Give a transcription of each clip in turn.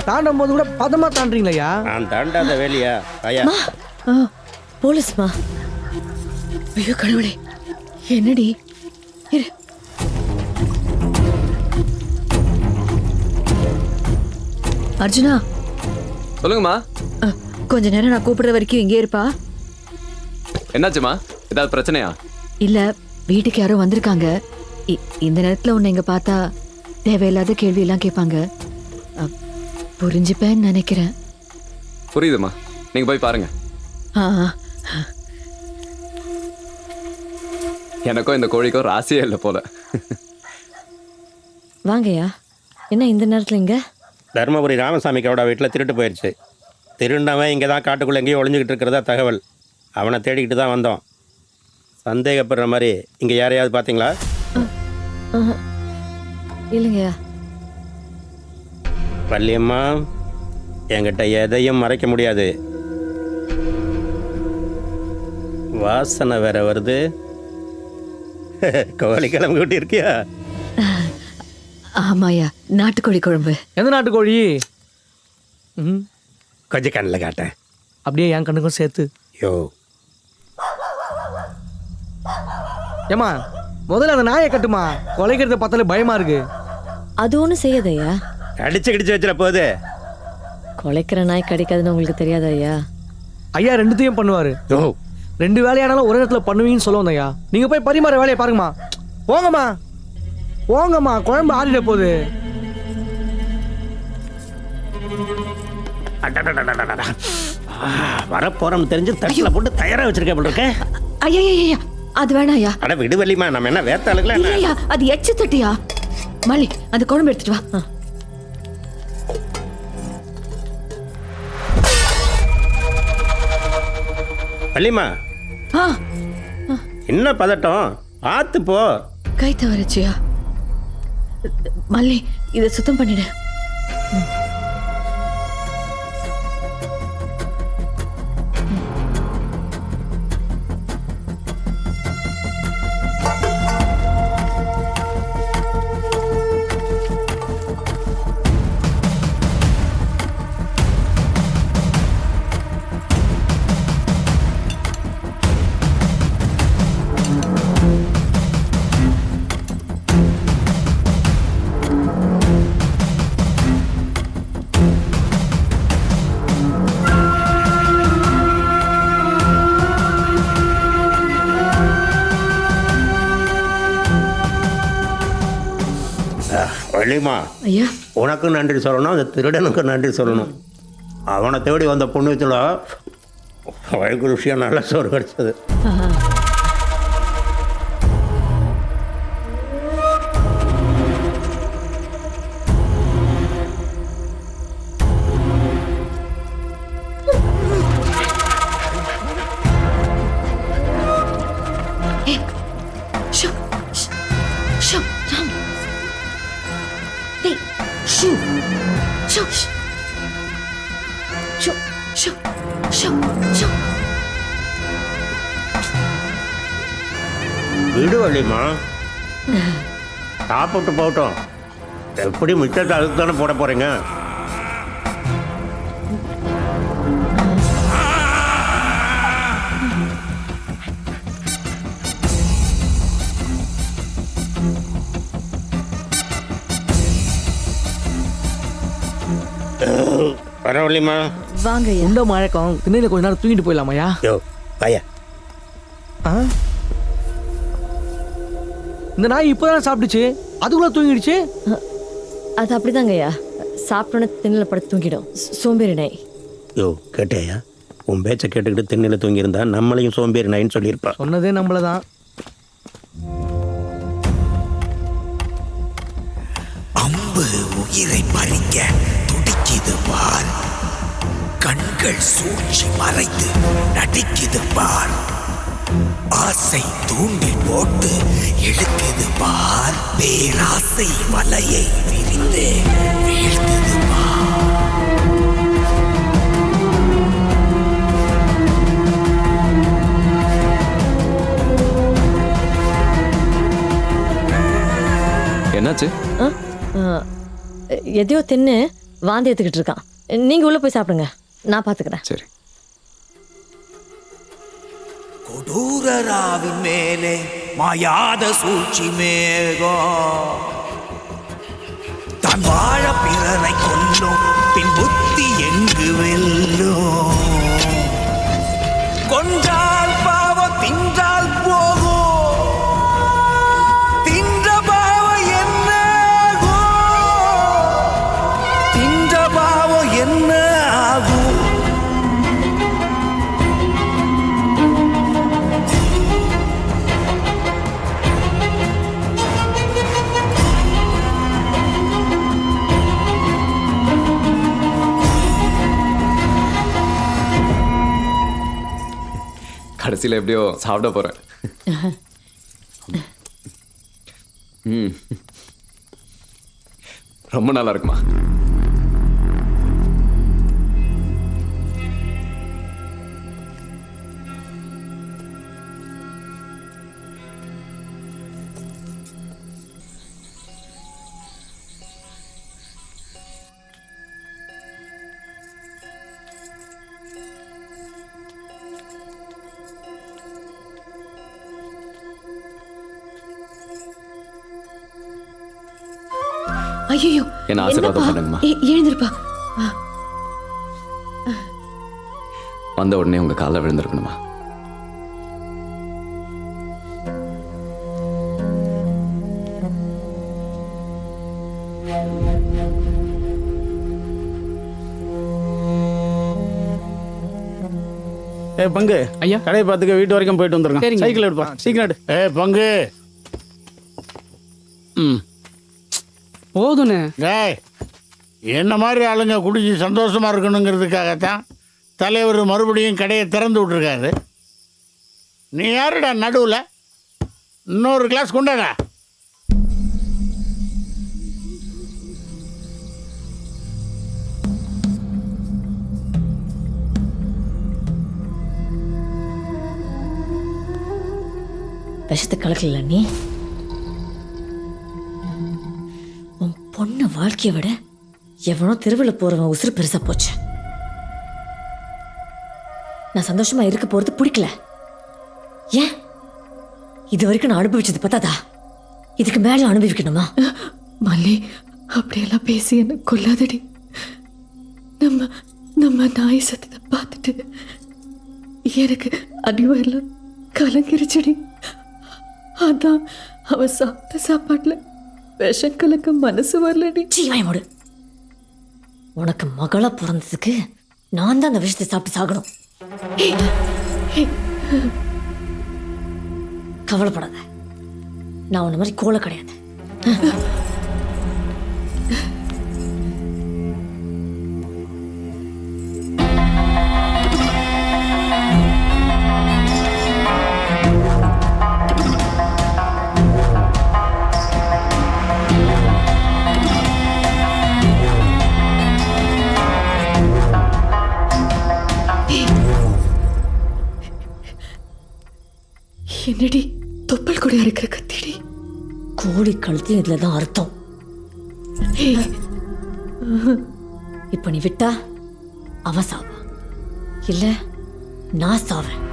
தாண்டும் போது கூட பதமா தாண்டுறீங்களா? நான் தாண்டாத வேலையா ஐயா? போலீஸ்மா. ஐயோ கடவுளே, என்னடி? அர்ஜுனா சொல்லுங்கம்மா. கொஞ்ச நேரம் நான் கூப்பிடுற வரைக்கும் இங்கே இருப்பா. என்னாச்சுமா? ஏதாவது பிரச்சனையா? இல்ல, வீட்டுக்கு யாரோ வந்திருக்காங்க. இந்த நேரத்துல உன்னை இங்க பார்த்தா தேவையில்லாத கேள்வி எல்லாம் கேட்பாங்க. புரிஞ்சுப்பேன்னு நினைக்கிறேன். புரியுதுமா, நீங்க போய் பாருங்க. எனக்கும் இந்த கோழிக்கும் ராசியே இல்லை போல. வாங்கய்யா. என்ன இந்த நேரத்துல இங்க? தருமபுரி ராமசாமி கவுடா வீட்டில் திருட்டு போயிடுச்சு. திருண்டவன் இங்கே தான் காட்டுக்குள்ளே எங்கேயோ ஒளிஞ்சிக்கிட்டு இருக்கிறதா தகவல். அவனை தேடிக்கிட்டு தான் வந்தோம். சந்தேகப்படுற மாதிரி இங்கே யாரையாவது பார்த்தீங்களா? இல்லைங்கய்யா. வள்ளியம்மா, என்கிட்ட எதையும் மறைக்க முடியாது. வாசனை வேற வருது. கோழிக்கிழமை கூட்டி இருக்கியா? ஆமாயா, நாட்டுக்கோழி குழம்பு. எந்த நாட்டுக்கோழி? கொஞ்சம் கண்ணில் காட்டேன். அப்படியே என் கண்ணுக்கும் சேர்த்து. யோ ஏமா, முதல்ல அந்த நாயை கட்டுமா. கொலைக்கிறத பார்த்தாலே பயமா இருக்கு. அது ஒன்றும் செய்யாதய்யா. அடிச்சு கிடிச்சு வச்சிட போகுது. கொலைக்கிற நாய் கிடைக்காதுன்னு உங்களுக்கு தெரியாத ஐயா? ஐயா ரெண்டுத்தையும் பண்ணுவாரு. யோ, 2 வேலையானாலும் ஒரு இடத்துல பண்ணுவீங்கன்னு சொல்லுவோம் ஐயா. நீங்க போய் பரிமாற வேலையை பாருங்கம்மா. போங்கம்மா போங்கம்மா, குழம்பு ஆறிட போகுது. வரப்போறோம் தெரிஞ்சு தட்டில போட்டு தயாரா வச்சிருக்கேன் போல இருக்கேன். ஐயா, அது வேணாம் ஐயா. அட விடு வள்ளிமா, நம்ம என்ன வேத்தாளுங்களா? இல்லையா, அது எச்சு தட்டியா. மல்லி, அந்த குழம்பு எடுத்துட்டு வா. வள்ளிமா, என்ன பதட்டம்? ஆத்து போ. கை தவறச்சியா. மல்லி, இதை சுத்தம் பண்ணிடு. வள்ளிமா, ஐயா, உனக்கும் நன்றி சொல்லணும், அந்த திருடனுக்கும் நன்றி சொல்லணும். அவனை தேடி வந்த புண்ணியத்தில் வயக்கு ருஷியாக நல்ல சோறு கிடைச்சது. விடு வள்ளிமா, சாப்பிட்டு போட்டோம். எப்படி மிச்சத்தை அதுக்கு தானே போட போறீங்க? பரவாயில்லைம்மா, வாங்க. உண்ட மழக்கம் திண்ணையில கொஞ்ச நேரம் தூங்கிட்டு போயிடலாமையா? யோ பையா, இந்த நாய் இப்பதான் சாப்பிட்டுச்சு, அதுக்குள்ள தூங்கிடுச்சு. அது அப்படிதாங்க ஐயா, சாப்பிட்டோன்னே திண்ணில படுத்து தூங்கிடும். சோம்பேறி நாய். யோ கேட்டியா? உன் பேச்சை கேட்டுக்கிட்டு திண்ணில தூங்கியிருந்தா நம்மளையும் சோம்பேறி நாயின்னு சொல்லியிருப்பா. சொன்னதே நம்மளதான். அம்பு உயிரை பறிக்க துடிக்குது பார், கண்கள் சூழ்ச்சி மறைத்து நடிக்குது பார், ஆசை தூண்டி போட்டு இழுக்குது பார், பேராசை வலையை விரித்து வீழ்த்துது பார். என்னாச்சு? எதையோ தின்னு வாந்தி எடுத்துக்கிட்டு இருக்கான். நீங்க உள்ள போய் சாப்பிடுங்க, நான் பாத்துக்கிறேன். சரி. கொடூரராவின் மேலே மாயாத சூழ்ச்சி மேகம் தான் வாழ பிறரை கொல்லும் பின் புத்தி எங்கு வெல்லும். கொன்றால் பாவம் தின்றால் போகும், தின்ற பாவம் என்ன ஆகும், தின்ற பாவம் என்ன ஆகும். கடைசியில் எப்படியோ சாப்பிட போகிறேன். ரொம்ப நல்லா இருக்குமா? ஐயோ, என்ன ஆசீர்வாதம் பண்ணுங்கம்மா. எழுந்திருப்பா. வந்த உடனே உங்க காலில் விழுந்திருக்கணுமா? பங்கு ஐயா. கடையை பார்த்துக்க, வீட்டு வரைக்கும் போயிட்டு வந்துருங்க. சரிங்க. சைக்கிள் எடுப்பா, சீக்கிரம் எடு. பங்கு. போதுண்ணே. டேய், என்ன மாதிரி ஆளுங்க குடிச்சு சந்தோஷமா இருக்கணுங்கிறதுக்காகத்தான் தலைவர் மறுபடியும் கடையை திறந்து விட்டுருக்காரு. நீ யாருடா நடுவில்? இன்னொரு கிளாஸ் கொண்டாடா. விஷத்தை கலக்கல நீ. உன் பொண்ணு வாழ்க்கையை விட எவனோ தெருவில் போறவன் உசுறு பெருசா போச்சு. நான் சந்தோஷமா இருக்க போறது பிடிக்கல. ஏன் இது வரைக்கும் நான் அனுபவிச்சது பத்தாதா? இதுக்கு மேல அனுபவிக்கணுமா? மல்லி, அப்படியெல்லாம் பேசி என்ன கொல்லாதடி. நம்ம நாய் சத்தத்தை பார்த்துட்டு எனக்கு அடிவெல்லாம் கலங்கிருச்சடி. அதான் அவன் சாப்பிட்ட சாப்பாட்டுல விஷம் கலக்க மனசு வரலடி. சீவாய் மூடு. உனக்கு மகளா பிறந்ததுக்கு நான் தான் அந்த விஷயத்தை சாப்பிட்டு சாகணும். கவலைப்படாத, நான் உன்ன மாதிரி கோலை கிடையாது. என்னடி தொப்பல் கூட இருக்கிற கத்திடி? கோழி கழுத்தையும் இதுலதான் அர்த்தம். இப்ப நீ விட்டா அவ சாவா, இல்ல நான் சாவேன்.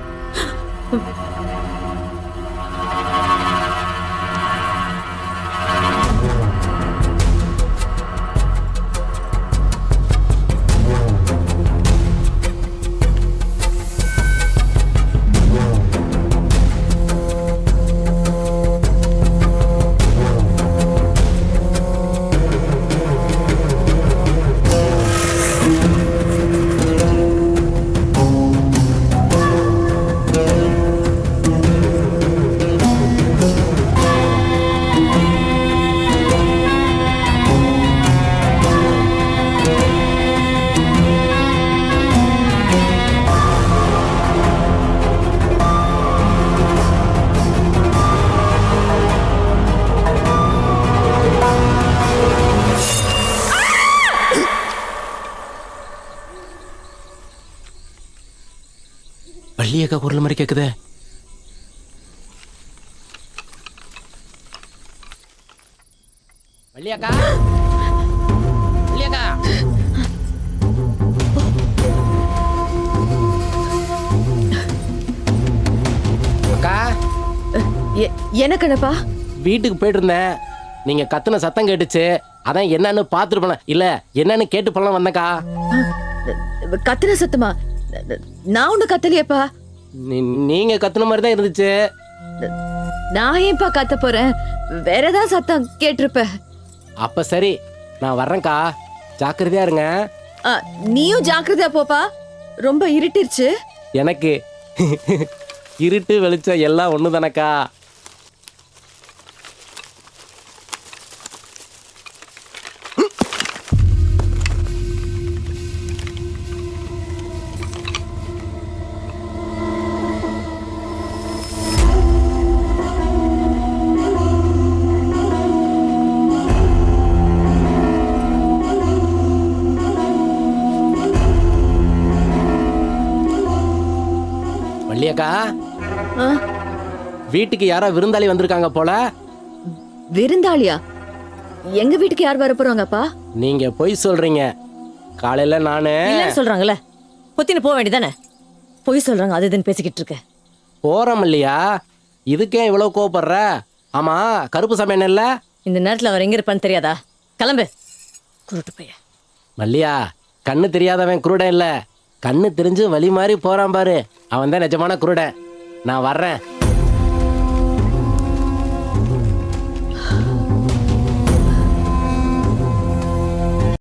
வள்ளியக்கா குரல் மாதிரி கேட்குதே. வள்ளியக்கா, வள்ளியக்கா. என்ன கண்ணப்பா? வீட்டுக்கு போயிட்டு இருந்தேன், நீங்க கத்துன சத்தம் கேட்டுச்சு. அதான் என்னன்னு பார்த்துட்டு போனேன். இல்ல என்னன்னு கேட்டு போலாம் வந்தேன்க்கா. கத்துன சத்தமா? நான் ஒண்ணு கத்தலையேப்பா. நீங்க கத்துன மாதிரி தான் இருந்துச்சு. நான் ஏன்பா கத்த போறேன்? வேற ஏதாவது சத்தம் கேட்டிருப்ப. அப்ப சரி, நான் வர்றேன்க்கா. ஜாக்கிரதையா இருங்க. நீயும் ஜாக்கிரதையா போப்பா, ரொம்ப இருட்டிருச்சு. எனக்கு இருட்டு வெளிச்சம் எல்லாம் ஒண்ணு தானக்கா. வள்ளியக்கா, வீட்டுக்கு யாரோ விருந்தாளி வந்திருக்காங்க போல. விருந்தாளியா? எங்க வீட்டுக்கு யார் வர போறாங்கப்பா? நீங்க பொய் சொல்றீங்க. காலையில நானு இல்லைன்னு சொல்றாங்கல்ல, பொத்தின்னு போக வேண்டியதானே. பொய் சொல்றாங்க அது இதுன்னு பேசிக்கிட்டு இருக்க. போறோம் இல்லையா, இதுக்கே இவ்வளவு கோவப்படுற? ஆமா, கருப்பு சாமி என்ன இல்ல? இந்த நேரத்துல அவர் எங்க இருப்பான்னு தெரியாதா? கிளம்பு குருட்டு பைய. மல்லியா, கண்ணு தெரியாதவன் குருடன் இல்ல, கண்ணு தெரிஞ்சு வழி மாதிரி போறான் பாரு, அவன் தான் நிஜமான குருடன். நான் வர்றேன்.